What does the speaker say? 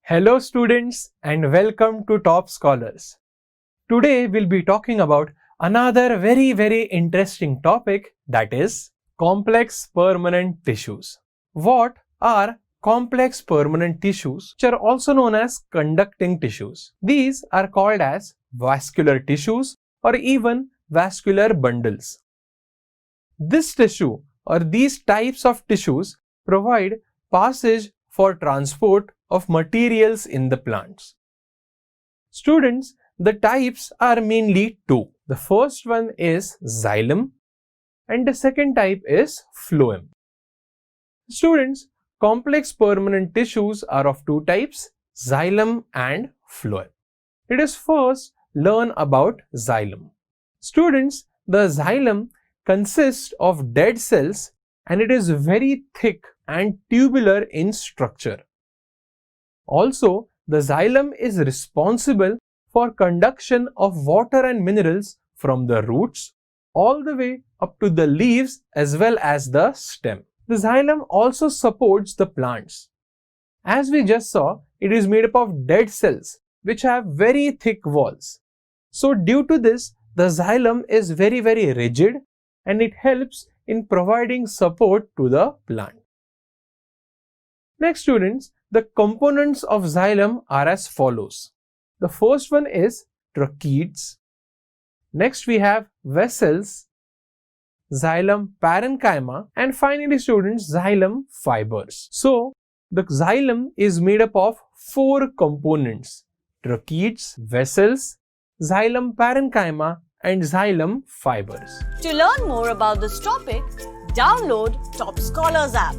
Hello students and welcome to Top Scholars. Today we'll be talking about another very interesting topic, that is complex permanent tissues. What are complex permanent tissues, which are also known as conducting tissues? These are called as vascular tissues or even vascular bundles. This tissue or these types of tissues provide passage for transport of materials in the plants. Students, the types are mainly two. The first one is xylem and the second type is phloem. Students, complex permanent tissues are of two types, xylem and phloem. Let us first learn about xylem. Students, the xylem consists of dead cells and it is very thick and tubular in structure. Also, the xylem is responsible for conduction of water and minerals from the roots all the way up to the leaves as well as the stem. The xylem also supports the plants. As we just saw, it is made up of dead cells which have very thick walls. So due to this, the xylem is very rigid and it helps in providing support to the plant. Next students, the components of xylem are as follows. The first one is tracheids. Next we have vessels, xylem parenchyma, and finally students, xylem fibers. So the xylem is made up of four components: tracheids, vessels, xylem parenchyma, and xylem fibers. To learn more about this topic, download Top Scholars app.